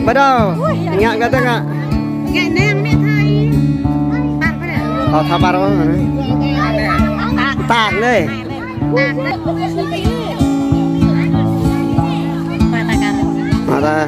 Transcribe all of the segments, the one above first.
bắt đầu ngạn cái ngạn ngạn nang mẹ thay bạn có để thà bà đó tạc đây mà ta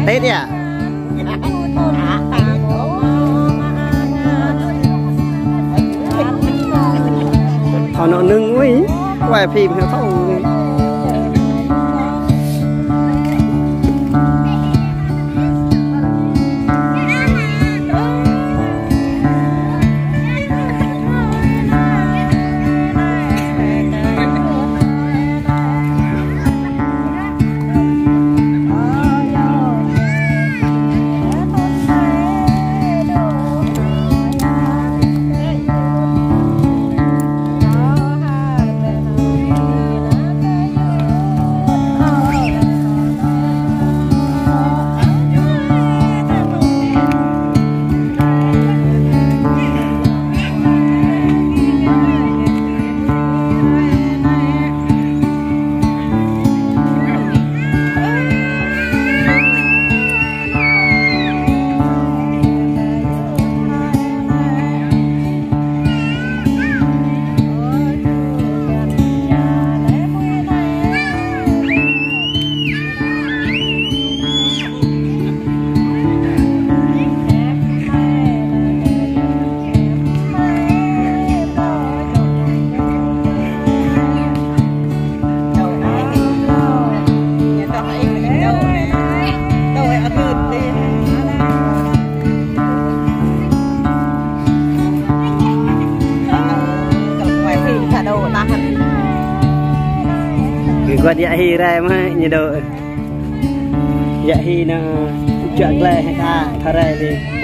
Tết đi à? Thọ nọ nưng quá ý quay phim theo thâu qua dạ hi ra mà nhiệt độ dạ hi nó chọn lệ hay ta thà ra đi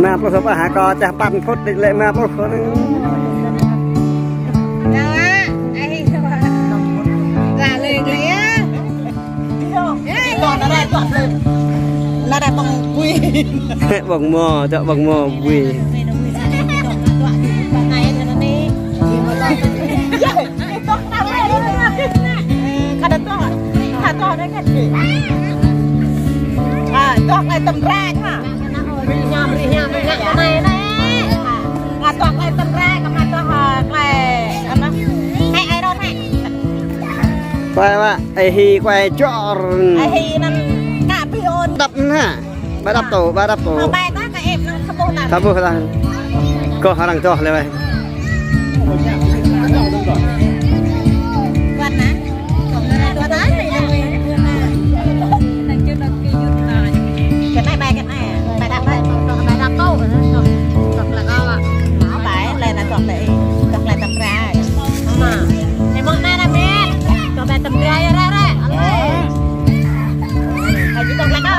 mà bố số hả co chả pan phút định lệ mà bố số là đẹp bằng quỳ bằng mò chợ bằng mò quỳ toạc lại tầm ra chứ hả? Nhầm này nè. Toạc lại tầm ra cái mà toạc lại hay ai đó này. Quay mà, ai hi quay cho. Ai hi nó cả pion. Đập hả? Ba đập tổ. Mà ba ta cái em nó không bột à? Không bột à? Có hàng đằng cho lên vậy. Quạt nè. Quạt đấy này là cái này bài đọc đây bài đọc câu đọc là câu ạ nó bài lên là đọc lại tập ra mà em mong nay là mẹ đọc lại tập ra ra phải chỉ đọc lại câu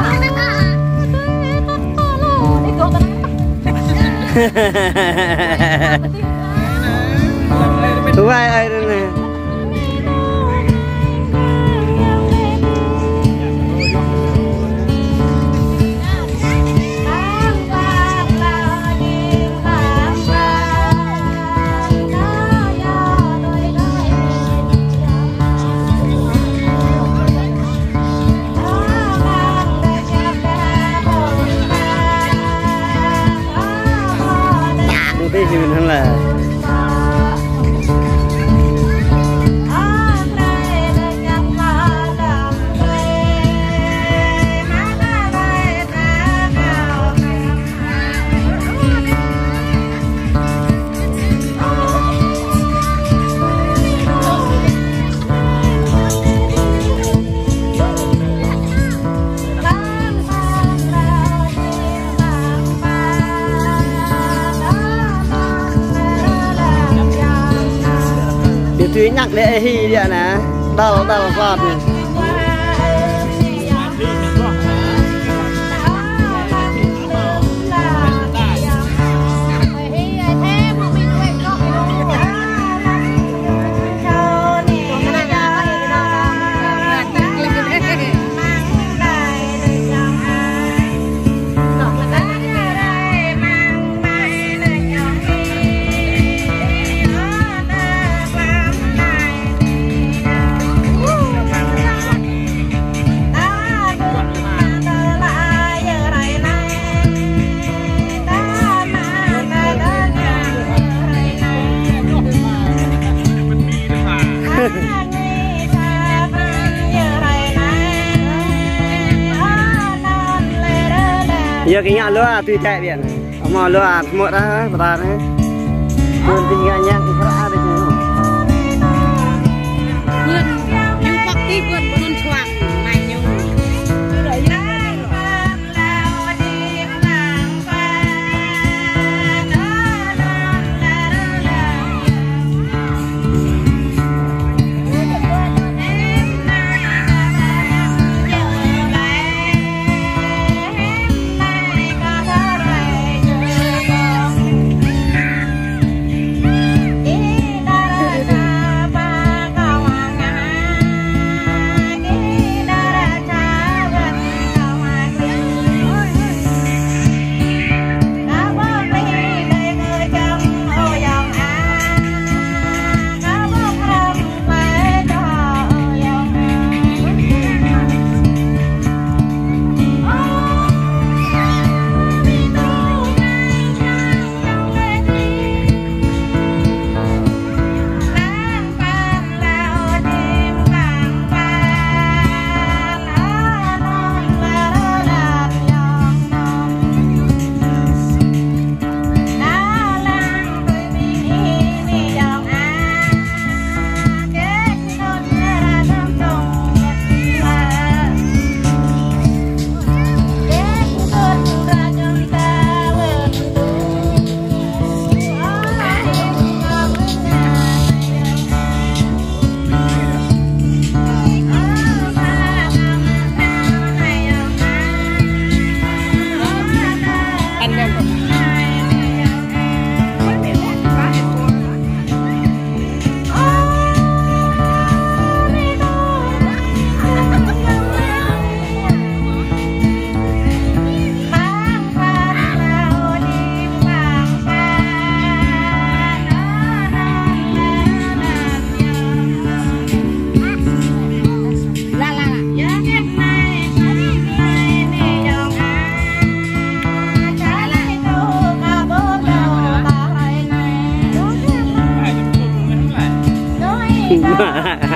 Tú ai đây nè. Cái gì mình là tuy nhắc để hi đi nè đau quạt này giờ cái nhà lúa tùy chạy biển mà lúa một đó bà đấy luôn tình nghe nhạc thì ra được nhiều vườn nhưng bác tí vườn con choàng này nhiều Ha ha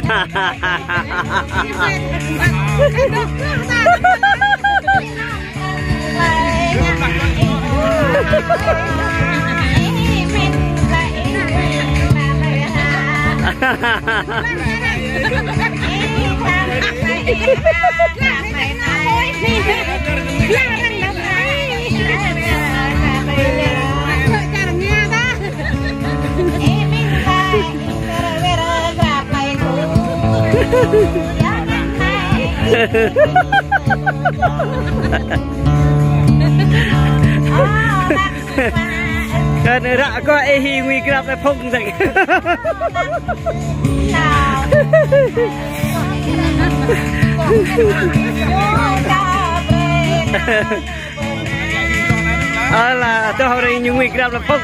ha ha ha ha. Nên rạ có ai hi nguy gặp lại phong dậy. Là tôi hồi đây những nguy gặp là phong.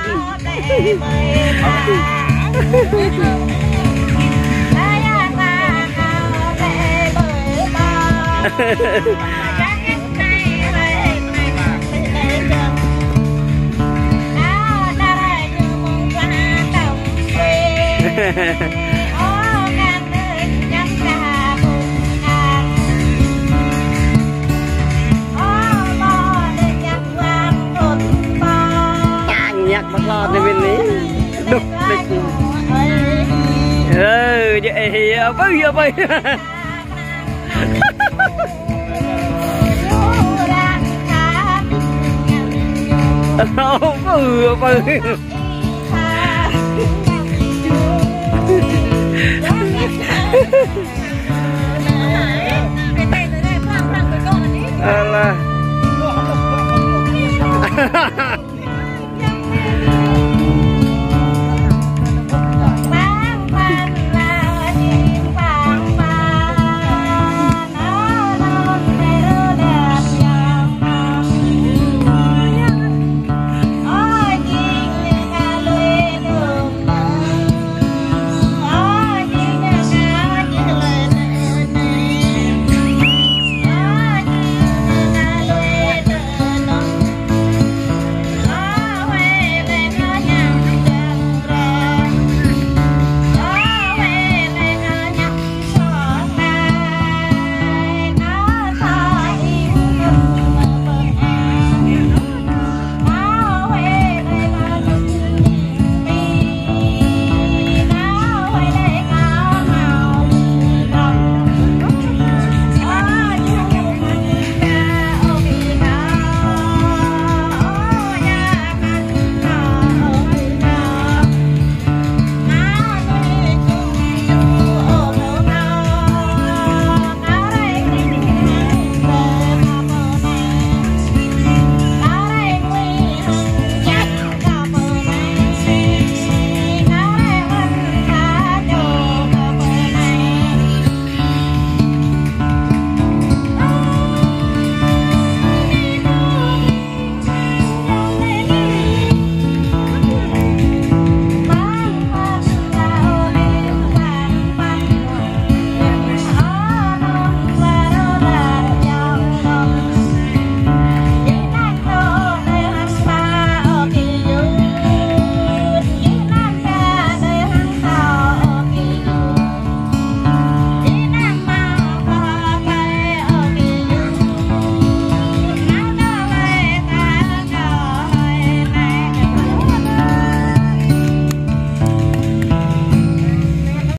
Nhạc bắt lọtในbênนี้đục đục vậy bơi bơi là